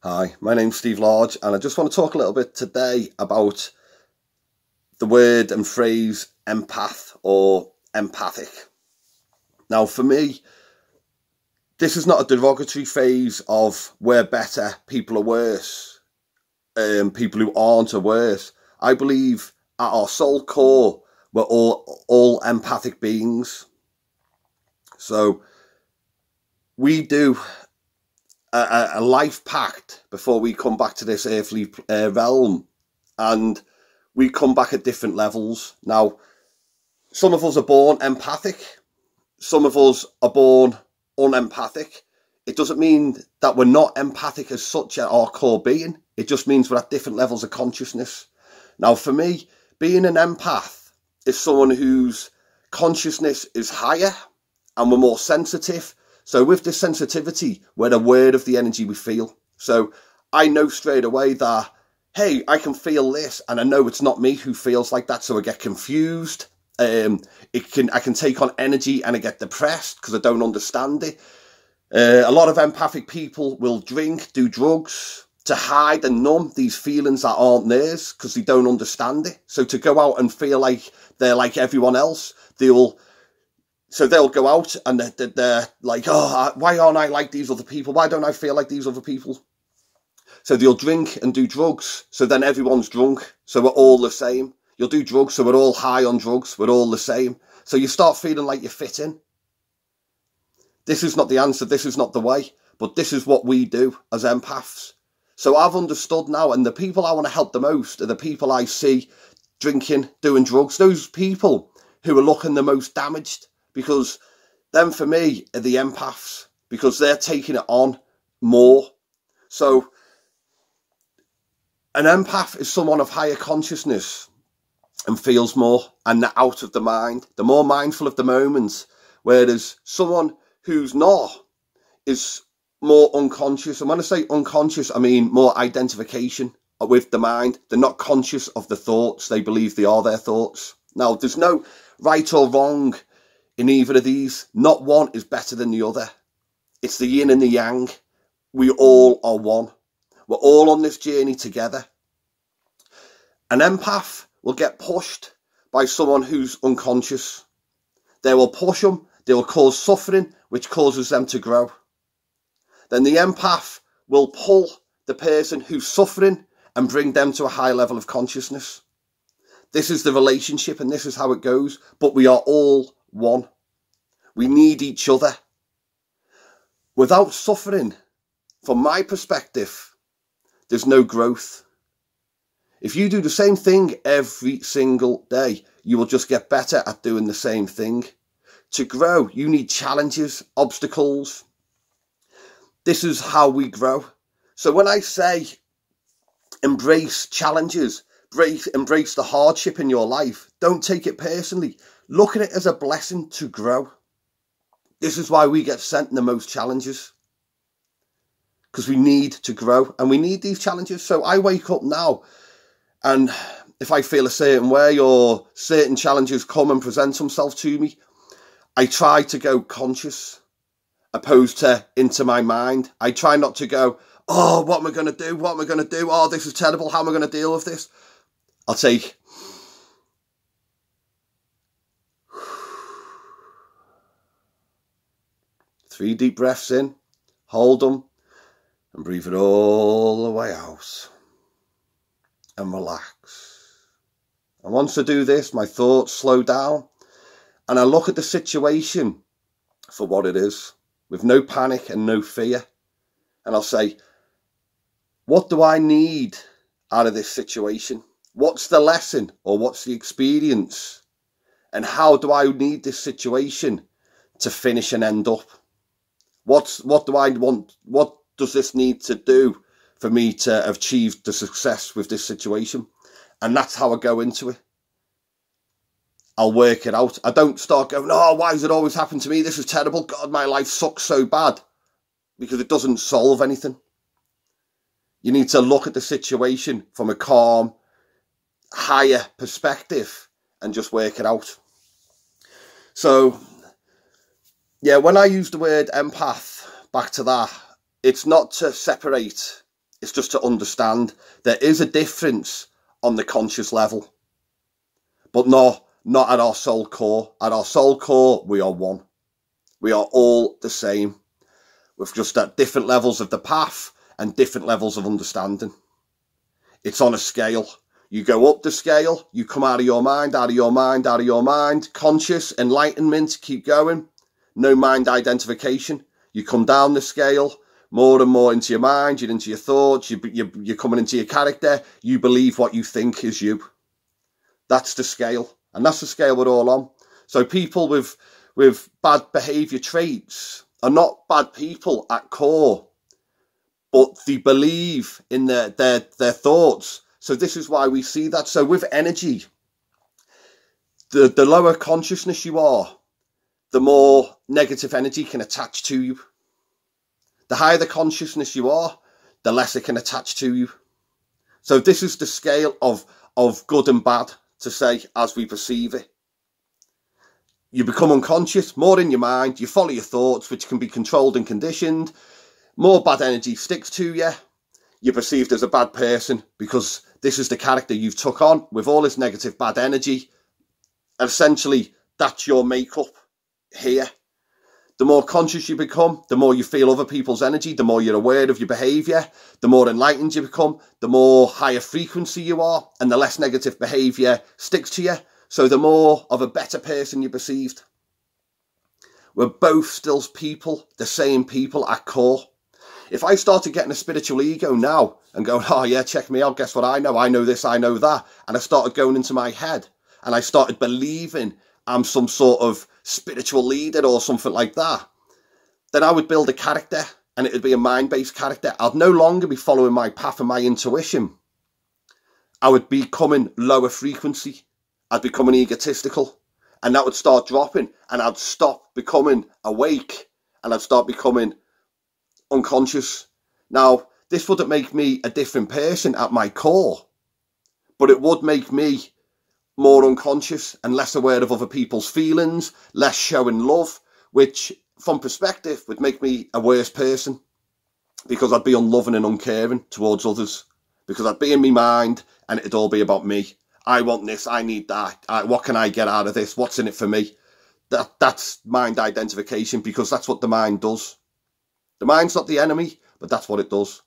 Hi, my name's Steve Large, and I just want to talk a little bit today about the word and phrase empath or empathic. Now, for me, this is not a derogatory phrase of we're better, people are worse, people who aren't are worse. I believe at our soul core, we're all empathic beings. So we do a life pact before we come back to this earthly realm, and we come back at different levels. Now, some of us are born empathic, some of us are born unempathic. It doesn't mean that we're not empathic as such at our core being. It just means we're at different levels of consciousness. Now, for me, being an empath is someone whose consciousness is higher and we're more sensitive. So with this sensitivity, we're aware of the energy we feel. So I know straight away that, hey, I can feel this, and I know it's not me who feels like that, so I get confused. I can take on energy and I get depressed because I don't understand it. A lot of empathic people will drink, do drugs to hide and numb these feelings that aren't theirs because they don't understand it. So to go out and feel like they're like everyone else, they'll go out and they're like, oh, why aren't I like these other people? Why don't I feel like these other people? So they'll drink and do drugs. So then everyone's drunk. So we're all the same. You'll do drugs. So we're all high on drugs. We're all the same. So you start feeling like you fit in. This is not the answer. This is not the way. But this is what we do as empaths. So I've understood now. And the people I want to help the most are the people I see drinking, doing drugs. Those people who are looking the most damaged. Because them, for me, are the empaths, because they're taking it on more. So an empath is someone of higher consciousness and feels more and out of the mind. They're more mindful of the moment, whereas someone who's not is more unconscious. And when I say unconscious, I mean more identification with the mind. They're not conscious of the thoughts. They believe they are their thoughts. Now, there's no right or wrong in either of these. Not one is better than the other. It's the yin and the yang. We all are one. We're all on this journey together. An empath will get pushed by someone who's unconscious. They will push them. They will cause suffering, which causes them to grow. Then the empath will pull the person who's suffering and bring them to a high level of consciousness. This is the relationship and this is how it goes. But we are all one. We need each other. Without suffering, from my perspective, there's no growth. If you do the same thing every single day, you will just get better at doing the same thing. To grow, you need challenges, obstacles. This is how we grow. So when I say embrace challenges, embrace the hardship in your life, don't take it personally. Look at it as a blessing to grow. This is why we get sent the most challenges. Because we need to grow and we need these challenges. So I wake up now and if I feel a certain way or certain challenges come and present themselves to me, I try to go conscious opposed to into my mind. I try not to go, oh, what am I going to do? What am I going to do? Oh, this is terrible. How am I going to deal with this? I'll take 3 deep breaths in, hold them, and breathe it all the way out. And relax. And once I do this, my thoughts slow down, and I look at the situation for what it is, with no panic and no fear. And I'll say, what do I need out of this situation? What's the lesson or what's the experience? And how do I need this situation to finish and end up? What do I want? What does this need to do for me to achieve the success with this situation? And that's how I go into it. I'll work it out. I don't start going, oh, why does it always happen to me? This is terrible. God, my life sucks so bad. Because it doesn't solve anything. You need to look at the situation from a calm, higher perspective and just work it out. So, yeah, when I use the word empath, back to that, it's not to separate It's just to understand there is a difference on the conscious level, but not at our soul core. At our soul core, we are one. We are all the same. We've just at different levels of the path and different levels of understanding. It's on a scale. You go up the scale, you come out of your mind, conscious, enlightenment, keep going. No mind identification. You come down the scale, more and more into your mind, you're into your thoughts, you're coming into your character, you believe what you think is you. That's the scale, and that's the scale we're all on. So people with bad behaviour traits are not bad people at core, but they believe in their thoughts. So this is why we see that. So with energy, the lower consciousness you are, the more negative energy can attach to you. The higher the consciousness you are, the less it can attach to you. So this is the scale of good and bad, to say, as we perceive it. You become unconscious, more in your mind, you follow your thoughts, which can be controlled and conditioned. More bad energy sticks to you. You're perceived as a bad person because this is the character you've took on with all this negative bad energy. And essentially, that's your makeup here. The more conscious you become, the more you feel other people's energy, the more you're aware of your behaviour, the more enlightened you become, the more higher frequency you are, and the less negative behaviour sticks to you. So the more of a better person you're perceived. We're both still people, the same people at core. If I started getting a spiritual ego now and going, oh yeah, check me out, guess what I know this, I know that, and I started going into my head and I started believing I'm some sort of spiritual leader or something like that, then I would build a character, and it would be a mind-based character. I'd no longer be following my path and my intuition. I would be becoming lower frequency. I'd becoming egotistical, and that would start dropping, and I'd stop becoming awake, and I'd start becoming unconscious. Now, this wouldn't make me a different person at my core, but it would make me more unconscious and less aware of other people's feelings, less showing love, which from perspective would make me a worse person, because I'd be unloving and uncaring towards others, because I'd be in my mind and it'd all be about me. I want this, I need that, what can I get out of this, what's in it for me? That's mind identification, because that's what the mind does. The mind's not the enemy, but that's what it does.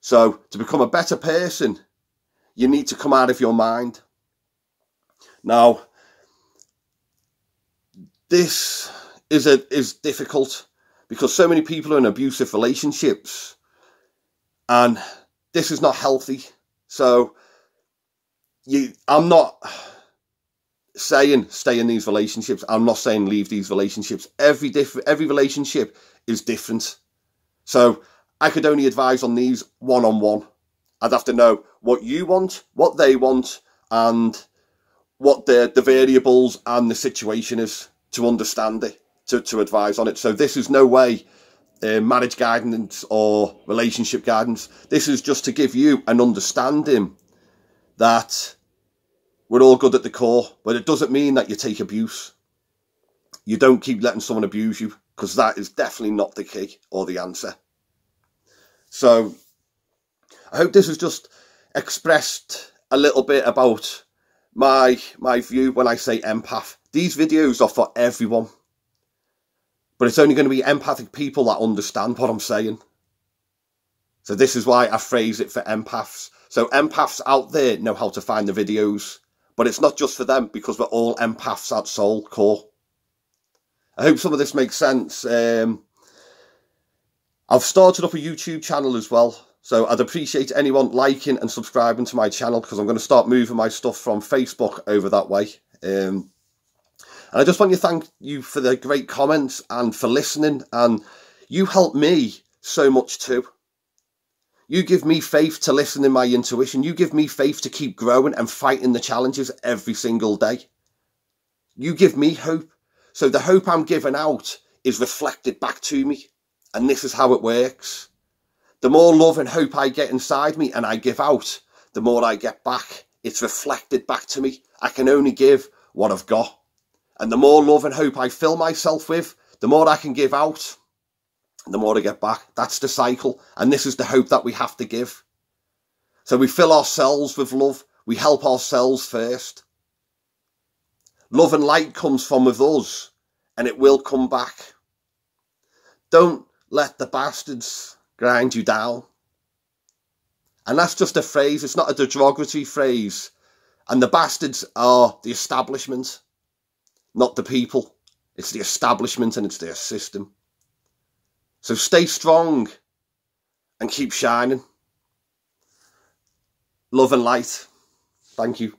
So to become a better person, you need to come out of your mind. Now, this is difficult because so many people are in abusive relationships, and this is not healthy. So I'm not saying stay in these relationships. I'm not saying leave these relationships. Every relationship is different. So I could only advise on these one-on-one. I'd have to know what you want, what they want, and what the variables and the situation is to understand it, to advise on it. So this is no way marriage guidance or relationship guidance. This is just to give you an understanding that we're all good at the core, but it doesn't mean that you take abuse. You don't keep letting someone abuse you, because that is definitely not the key or the answer. So I hope this has just expressed a little bit about my view when I say empath. These videos are for everyone, but it's only going to be empathic people that understand what I'm saying. So this is why I phrase it for empaths. So empaths out there know how to find the videos, but it's not just for them, because we're all empaths at soul core. I hope some of this makes sense. I've started up a YouTube channel as well, so I'd appreciate anyone liking and subscribing to my channel, because I'm going to start moving my stuff from Facebook over that way. And I just want to thank you for the great comments and for listening, and you help me so much too. You give me faith to listen in my intuition. You give me faith to keep growing and fighting the challenges every single day. You give me hope. So the hope I'm giving out is reflected back to me. And this is how it works. The more love and hope I get inside me and I give out, the more I get back. It's reflected back to me. I can only give what I've got. And the more love and hope I fill myself with, the more I can give out. the more I get back. That's the cycle. And this is the hope that we have to give. So we fill ourselves with love. We help ourselves first. Love and light comes from with us, and it will come back. Don't let the bastards grind you down. And that's just a phrase. It's not a derogatory phrase. And the bastards are the establishment, not the people. It's the establishment and it's their system. So stay strong and keep shining. Love and light. Thank you.